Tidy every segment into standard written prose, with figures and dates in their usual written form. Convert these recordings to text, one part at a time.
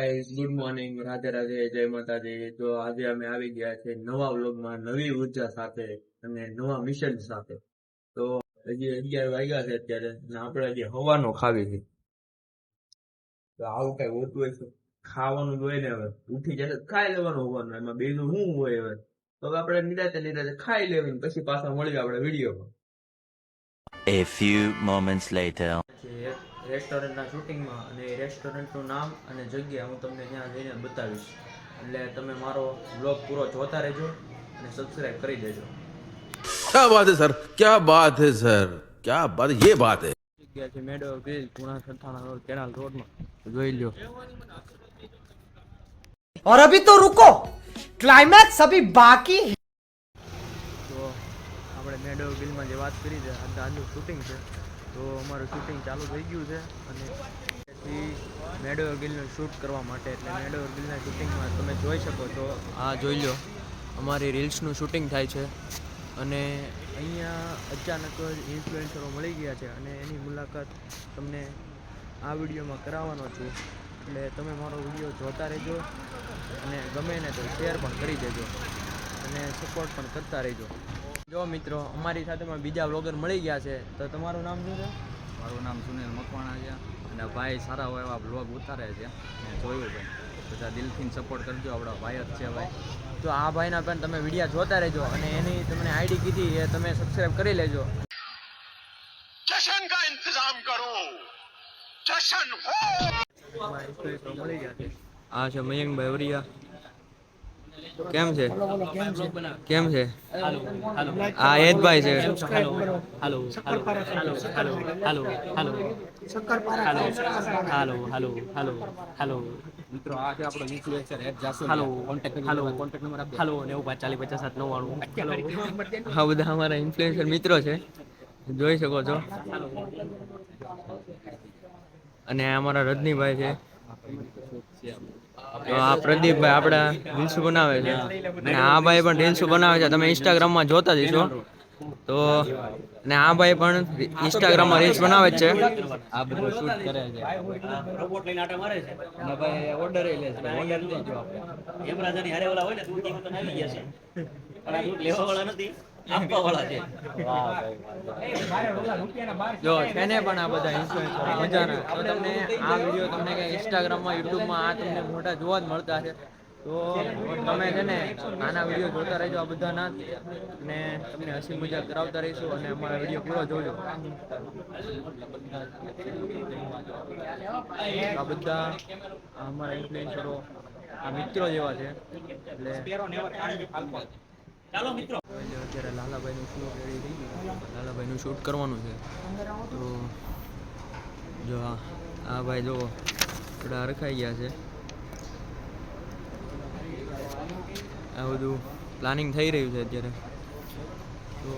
Guys, good morning, Radhe Radhe, જય માતાજી. તો આજે અમે આવી ગયા છે નવા વ્લોગમાં, નવી ઉર્જા સાથે અને નવા મિશન સાથે. તો હજી 11 વાગ્યા છે અત્યારે, અને આપણે હજી હવાનો ખાવી છે. તો આવું કઈ હોતું હોય તો ખાવાનું જ હોય ને. હવે ઉઠી જશે તો ખાઈ લેવાનું હોવાનું, એમાં બીજું શું હોય? હવે તો આપણે નિરાતે નિરાતે ખાઈ લેવાનું, પછી પાછા મળીએ આપણે વિડીયોમાં. A few moments later. રેસ્ટોરન્ટના શૂટિંગમાં, અને એ રેસ્ટોરન્ટનું નામ અને જગ્યા હું તમને ત્યાં જઈને બતાવીશ. એટલે તમે મારો બ્લોગ પૂરો જોતા રહેજો અને સબસ્ક્રાઇબ કરી દેજો. क्या बात है सर, क्या बात है सर, क्या बात, ये बात है. જગ્યા છે meadow grill, Puna Sarthana road, canal રોડમાં. જોઈ લ્યો. और अभी तो रुको, क्लाइमैक्स अभी बाकी है. તો આપણે મેડો ગ્રીલમાં જે વાત કરી છે, આજનું શૂટિંગ છે. તો અમારું શૂટિંગ ચાલુ થઈ ગયું છે, અને પછી મેડો ગ્રીલનું શૂટ કરવા માટે, એટલે મેડો ગ્રીલના શૂટિંગમાં તમે જોઈ શકો છો. આ જોઈ લો, અમારી રીલ્સનું શૂટિંગ થાય છે. અને અહીંયા અચાનક જ ઇન્ફ્લુએન્સરો મળી ગયા છે, અને એની મુલાકાત તમને આ વિડીયોમાં કરાવવાનો છું. એટલે તમે મારો વિડીયો જોતા રહેજો, અને ગમે ને તો શેર પણ કરી દેજો, અને સપોર્ટ પણ કરતા રહેજો. જો મિત્રો, અમારી સાથેમાં બીજા વ્લોગર મળી ગયા છે. તો તમારું નામ શું છે? મારું નામ સુનિલ મકવાણા છે, અને ભાઈ સારા હોય એવા બ્લોગ ઉતારે છે. મેં જોયું ભાઈ, બધા દિલથી સપોર્ટ કરજો, આપણા ભાઈ જ છે ભાઈ. તો આ ભાઈના પણ તમે વિડીયો જોતા રહેજો, અને એની તમને આઈડી કીધી એ તમે સબસ્ક્રાઇબ કરી લેજો. जश्न का इंतजाम करो, जश्न हो. મળી ગયા છે. આ છે મયંકભાઈ વરિયા. કેમ છે? કેમ છે? આ હેતભાઈ છે. મિત્રો આ છે આપણો ઇન્ફ્લુએન્સર હેડ જાસુ. કોન્ટેક્ટ નંબર આપજો. હાલો 95505799. આ બધા અમારા ઇન્ફ્લુએન્સર મિત્રો છે, જોઈ શકો છો. અને અમારા રજનીભાઈ છે. તો આ પ્રદીપભાઈ આપણા રીલ્સ બનાવે છે, અને આ ભાઈ પણ રીલ્સ બનાવે છે. તમે ઇન્સ્ટાગ્રામમાં જોતા જશો. તો અને આ ભાઈ પણ ઇન્સ્ટાગ્રામમાં રીલ્સ બનાવે જ છે. આ બધું શૂટ કરે છે. રોબોટ લઈને આટા મારે છે, અને ભાઈ ઓર્ડર લે છે. ઓર્ડર લેજો આપણે. યમરાજાની હારે વાળા હોય ને, તું ટીમ તો આવી ગયા છે, પણ આ દૂધ લેવા વાળા નથી, આપવા વાળા છે. જો તેને પણ આ બધા ઇન્ફ્લુએન્સર મજાના. તો તમને આ વિડીયો તમને કે ઇન્સ્ટાગ્રામમાં, યુટ્યુબમાં આ તમને મોટા જોવા જ મળતા છે. તો તમે છે ને આના વિડીયો જોતા રહેજો આ બધાના, અને તમને હસી મજાક કરાવતા રહીશું, અને અમારા વિડીયો પૂરો જોજો. આ બધા અમારા ઇન્ફ્લુએન્સરો આ મિત્રો જેવા છે. એટલે ચાલો મિત્રો, અત્યારે લાલાભાઈનું શૂટ રેડી થઈ ગયું. લાલાભાઈનું શૂટ કરવાનું છે. તો જો આ ભાઈ જો થોડા હરખાઈ ગયા છે. આ બધું પ્લાનિંગ થઈ રહ્યું છે અત્યારે. તો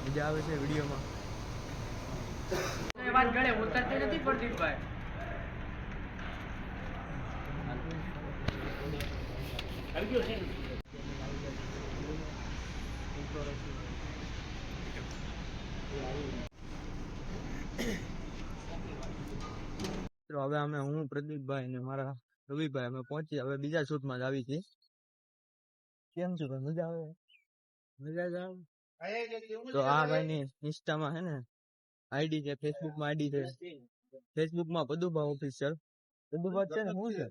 મજા આવે છે વિડીયોમાં. વાત ગળે ઉતરતી નથી પ્રદીપભાઈ. હવે અમે હું પ્રદીપભાઈ ને મારા રવિભાઈ અમે પહોંચી હવે બીજા શૂટમાં જ આવી છીએ. કેમ છો ભાઈ? મજા આવે? મજા જ આવે. તો આ ભાઈની ઇન્સ્ટામાં છે ને આઈડી છે, ફેસબુકમાં આઈડી છે. ફેસબુકમાં પદુભા ઓફિશિયલ. પદુભા છે ને શું છે?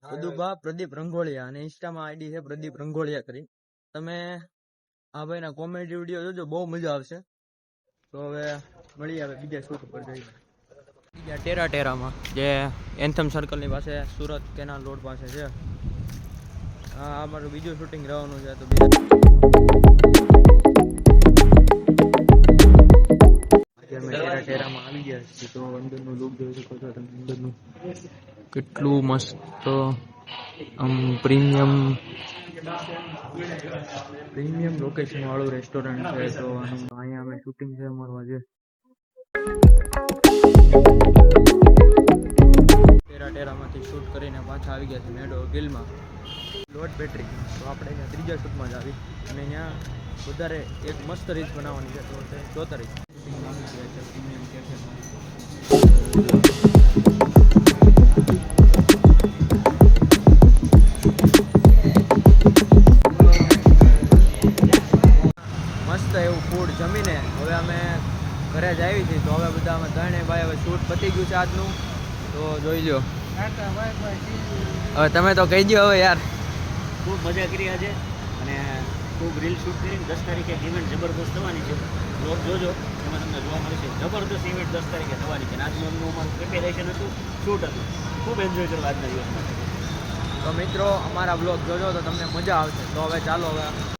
પદુભા પ્રદીપ રંગોળિયા, અને ઇન્સ્ટામાં આઈડી છે પ્રદીપ રંગોળિયા કરી. તમે આ ભાઈના કોમેડી વિડીયો જોજો, બહુ મજા આવશે. તો હવે મળી આવે બીજા શૂટ ઉપર જઈને. બીજા ટેરામાં જે એન્થમ સર્કલની પાસે સુરત કેનાલ રોડ પાસે છે. હા, અમારું બીજું શૂટિંગ રહેવાનું છે. તો અમે ટેરામાં આવી ગયા છીએ. તો અંદરનું લુક જોઈ શકો છો તમે. અંદરનું કેટલું મસ્ત આમ પ્રીમિયમ લોકેશન વાળું રેસ્ટોરન્ટ છે. તો અહીંયા અમે શૂટિંગ છે અમારું આજે. ટેરામાંથી શૂટ કરીને પાછા આવી ગયા છે મેડો ગિલમાં લોટ બેટરી. તો આપણે અહીંયા ત્રીજા શૂટમાં જ આવી, અને અહીંયા વધારે એક મસ્ત રીત બનાવવાની છે. તો જોતા રહી. મસ્ત એવું ફૂડ જમીને હવે અમે ઘરે જ આવી છીએ. તો હવે બધા અમે ત્રણેય ભાઈ હવે શૂટ પતી ગયું છે આજનું. તો જોઈ લો. હવે તમે તો કહી દો હવે યાર. ખૂબ મજા કરી આજે અને ખૂબ રીલ શૂટ કરીને 10 તારીખે ઇવેન્ટ જબરદસ્ત થવાની છે. બ્લોગ જોજો, એમાં તમને જોવા મળશે. જબરદસ્ત ઇવેન્ટ 10 તારીખે થવાની છે. અને આજનું એમનું અમારું પ્રિપેરેશન હતું, શૂટ હતું. ખૂબ એન્જોય કરવા આજના દિવસ માટે. તો મિત્રો અમારા બ્લોગ જોજો તો તમને મજા આવશે. તો હવે ચાલો હવે